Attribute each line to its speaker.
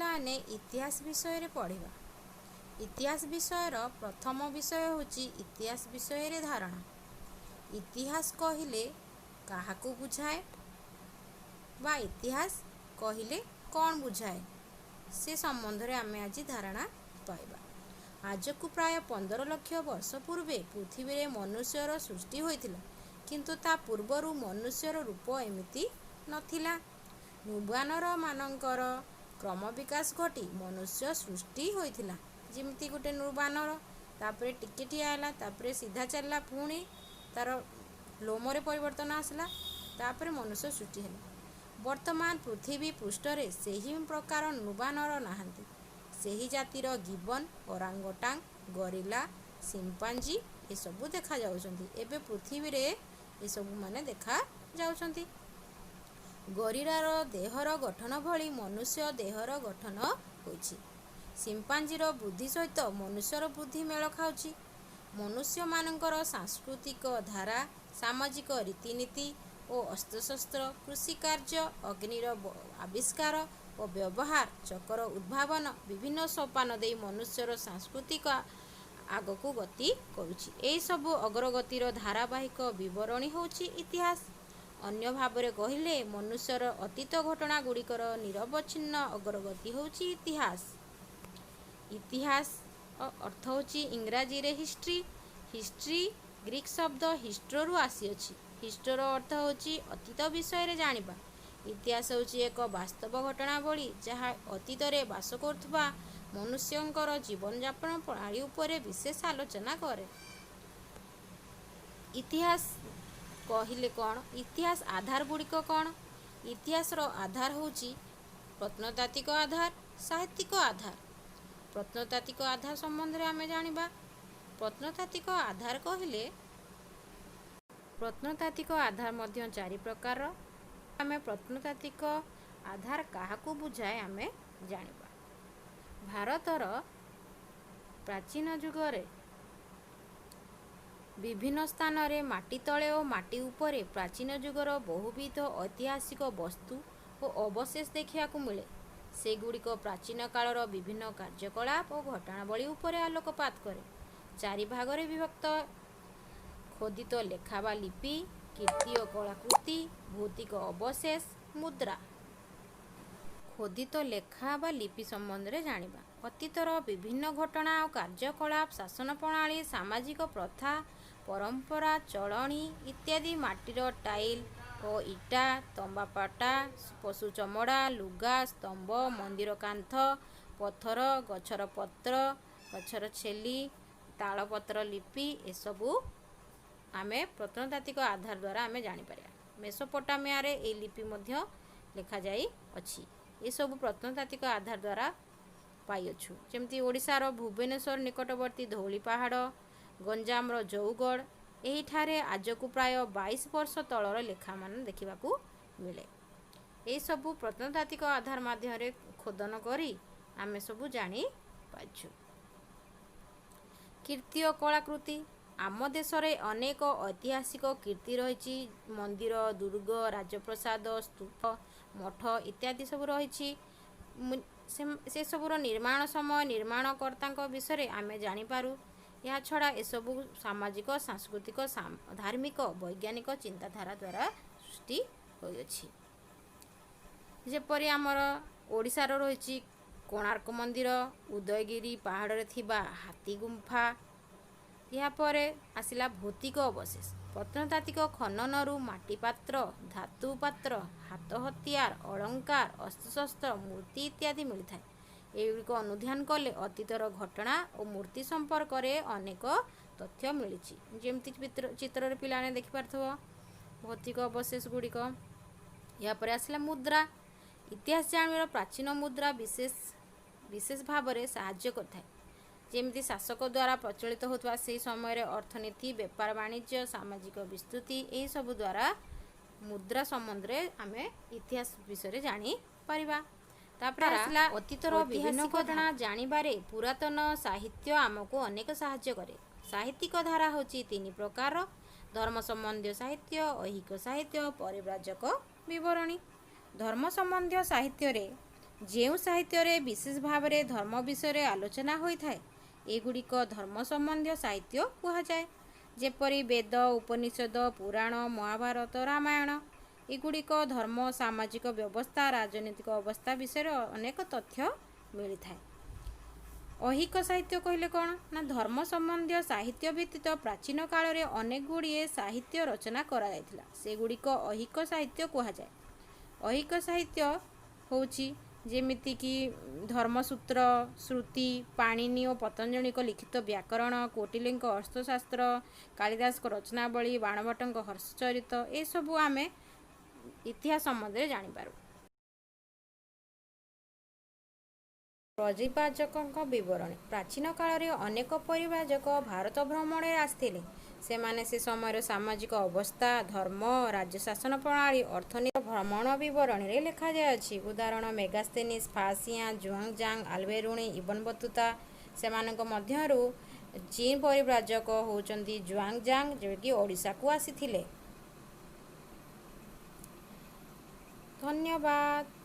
Speaker 1: पिलाने इतिहास विषय पढ़ा। इतिहास विषयर प्रथम विषय होची इतिहास विषय धारणा। इतिहास कहिले काहाकू बुझाए बा इतिहास कहिले कौन बुझाए से संबंध में आम आज धारणा पाइबा। आज को प्राय 15 लाख वर्ष पूर्वे पृथ्वी में मनुष्यर सृष्टि होइतिला, किंतु ता पूर्वरु मनुष्यर रूप एमिति नथिला। नृबानर मानकर क्रम विकास घटी मनुष्य सृष्टि होइतिला। जेमिति गोटे नृबानर तापरे टिके ठिया हैला, तापरे सीधा चलला, पुणी तार लोमरे परिवर्तन आसला, तापरे मनुष्य सृष्टि हैला। वर्तमान पृथ्वी पृष्ठरे सेही प्रकार नृबानर नाहांती। सेही जातिर गिबन, ओरांगोटांग, गोरिल्ला, सिम्पांजी ए सबु देखा जाउछंती। एबे पृथ्वी रे ए सबु माने देखा जाउछंती। गोरिल्लार देहर गठन भली मनुष्य देहर गठन होइछि। सिम्पांजीर बुद्धि सहित मनुष्यर बुद्धि मेल खाउछि। मनुष्य मानकर सांस्कृतिक धारा, सामाजिक रीतिनीति और अस्त्रशस्त्र, कृषि कार्य, अग्निर आविष्कार और व्यवहार, चक्र उद्भावन विभिन्न सोपान दे मनुष्यर सांस्कृतिक आगको गति करुछि। एई सबु अग्रगतिर धारावाहिक विवरणी होछि इतिहास। अन्य भावरे कहिले मनुष्यर अतीत घटना गुड़िकर निरवच्छिन्न अग्रगति होछि इतिहास। इतिहास अर्थ होछि इंग्राजी रे हिस्ट्री। हिस्ट्री ग्रीक शब्द हिस्ट्रोरु आसी अछि। हिस्ट्रोर अर्थ होछि अतीत विषय रे जानिबा। इतिहास होछि एक वास्तव घटनावली जहाँ अतीत रे बास करथुबा मनुष्यंकर जीवन यापन प्रणाली उपरे विशेष आलोचना करे। इतिहास कहिले कौन? इतिहास आधार गुड़िक कौन? इतिहास रो आधार होछि प्रत्नतात्विक आधार, साहित्यिक आधार। प्रत्नतात्विक आधार संबंध में आमे जानिबा। प्रत्नतात्विक आधार कहिले प्रत्नतात्विक आधार मध्य 4 प्रकार। आमे प्रत्नतात्विक आधार काहाकू बुझाए आमे जानिबा। भारतर प्राचीन युगरे विभिन्न स्थान रे माटी तले और माटी उपरे प्राचीन युगर बहुविध ऐतिहासिक वस्तु और अवशेष देखा मिले। सेगुड़िक प्राचीन कालर विभिन्न कार्यकलाप और घटनावली उपरे आलोकपात करे। 4 भागरे विभक्त: खोदित लेखा बा लिपि, कीर्ति और कलाकृति, भौतिक अवशेष, मुद्रा। खोदित लेखा बा लिपि संबंध में जानिबा। अतीतर विभिन्न घटना और कार्यकलाप, शासन प्रणाली, सामाजिक प्रथा, परंपरा, चलणी इत्यादि माटीर टाइल और इटा, तंबापाटा, पशु चमड़ा, लुगा, स्तंभ, मंदिर कांथ, पत्थर, गछर पत्र, गछर छेली, तालपत्र लिपि ए सबु आमे प्रत्नतात्विक आधार द्वारा आमे जानि पारिया। मेसोपोटामिया रे ए लिपि मध्य लेखा जाई अछि। ए सबु प्रत्नतात्विक आधार द्वारा पाई अछु। जेमति ओडिसार भुवनेश्वर निकटवर्ती धौली पहाड़, गंजाम रो जौगढ़, एही ठारे आजकू प्राय 22 वर्ष तलर लेखा मान देखिबाकू मिले। ए सबु प्रत्नतात्विक आधार माध्यम खोदन करी आमे सबु जानि पाछु। कीर्ति और कलाकृति आम देश रे अनेक ऐतिहासिक कीर्ति रही। मंदिर, दुर्ग, राजप्रसाद, स्तूप, मठ इत्यादि सब रही। से सबुर निर्माण समय निर्माणकर्ता विषय आमे जानिपारू। यह छड़ा एसबु सामाजिक, सांस्कृतिक, धार्मिक, वैज्ञानिक चिंताधारा द्वारा सृष्टि होइछि। जेपरि आमर ओडिशार रही कोणार्क मंदिर, उदयगिरी पहाड़ रे थिबा हाथी गुंफा। यापर आसिला भौतिक अवशेष। प्रत्नतात्विक खननरू माटी पात्र, धातु पात्र, हाथ हथियार, अलंकार, अस्त्रशस्त्र, मूर्ति इत्यादि मिलता है। एगुड़िक अनुध्यान कले अतीतर घटना और मूर्ति संपर्क में अनेक तथ्य मिली। जमती चित्र पिलाने देखिपार भौतिक अवशेष गुड़िक। यापर आसला मुद्रा। इतिहास जानवर प्राचीन मुद्रा विशेष भाव में साहाय्य करता। जेमती शासक द्वारा प्रचलित होता से समय अर्थनीति, व्यापार वाणिज्य, सामाजिक विस्तृति यही सब द्वारा मुद्रा संबंध में आमे इतिहास विषय जानी परिबा। तापर आसला अतीतर विभिन्न घटना जानिबारे पुरातन साहित्य आमको अनेक साहाय्य करे। साहित्यिक धारा होची 3 प्रकार: धर्म संबंधी साहित्य, ऐहिक साहित्य, परिव्राजक विवरणी। धर्म संबंधी साहित्य रे ଯେଉଁ ସାହିତ୍ୟରେ ବିଶେଷ ଭାବରେ ଧର୍ମ ବିଷୟରେ ଆଲୋଚନା ହୋଇଥାଏ ଏଗୁଡ଼ିକ ଧର୍ମ ସମ୍ବନ୍ଧୀୟ ସାହିତ୍ୟ କୁହାଯାଏ। ଯେପରି ବେଦ, ଉପନିଷଦ, ପୁରାଣ, ମହାଭାରତ, ରାମାୟଣ। ଏଗୁଡ଼ିକ ଧର୍ମ, ସାମାଜିକ ବ୍ୟବସ୍ଥା, ରାଜନୈତିକ ଅବସ୍ଥା ବିଷୟରେ ଅନେକ ତଥ୍ୟ ମିଳିଥାଏ। ଐହିକ ସାହିତ୍ୟ କହିଲେ କ'ଣ ନା ଧର୍ମ ସମ୍ବନ୍ଧୀୟ ସାହିତ୍ୟ ବ୍ୟତୀତ ପ୍ରାଚୀନ କାଳରେ ଅନେକ ଗୁଡ଼ିଏ ସାହିତ୍ୟ ରଚନା କରାଯାଇଥିଲା। ସେଗୁଡ଼ିକ ଐହିକ ସାହିତ୍ୟ କୁହାଯାଏ। ଐହିକ ସାହିତ୍ୟ ହେଉଛି ଯେମିତିକି ଧର୍ମସୂତ୍ର, ଶ୍ରୁତି, ପାଣିନି ଓ ପତଞ୍ଜଳିଙ୍କ ଲିଖିତ ବ୍ୟାକରଣ, କୌଟିଲ୍ୟଙ୍କ ଅର୍ଥଶାସ୍ତ୍ର, କାଳିଦାସଙ୍କ ରଚନାବଳୀ, ବାଣଭଟ୍ଟଙ୍କ ହର୍ଷଚରିତ ଏସବୁ ଆମେ ଇତିହାସ ସମ୍ବନ୍ଧରେ ଜାଣିପାରୁ। ପରିବ୍ରାଜକଙ୍କ ବିବରଣୀ। ପ୍ରାଚୀନ କାଳରେ ଅନେକ ପରିବ୍ରାଜକ ଭାରତ ଭ୍ରମଣରେ ଆସିଥିଲେ। ସେମାନେ ସେ ସମୟର ସାମାଜିକ ଅବସ୍ଥା, ଧର୍ମ, ରାଜ୍ୟଶାସନ ପ୍ରଣାଳୀ, ଅର୍ଥନୀତି ଭ୍ରମଣ ବିବରଣୀରେ ଲେଖାଯାଇଅଛି। ଉଦାହରଣ ମେଗାସ୍ଥେନିସ୍, ଫାସିଆଁ, ଜୁଆଂଜାଙ୍ଗ, ଆଲବେରୁଣି, ଇବନ ବତୁତା। ସେମାନଙ୍କ ମଧ୍ୟରୁ ଚୀନ ପରିବ୍ରାଜକ ହେଉଛନ୍ତି ଜୁଆଂଜାଙ୍ଗ, ଯିଏକି ଓଡ଼ିଶାକୁ ଆସିଥିଲେ। ଧନ୍ୟବାଦ।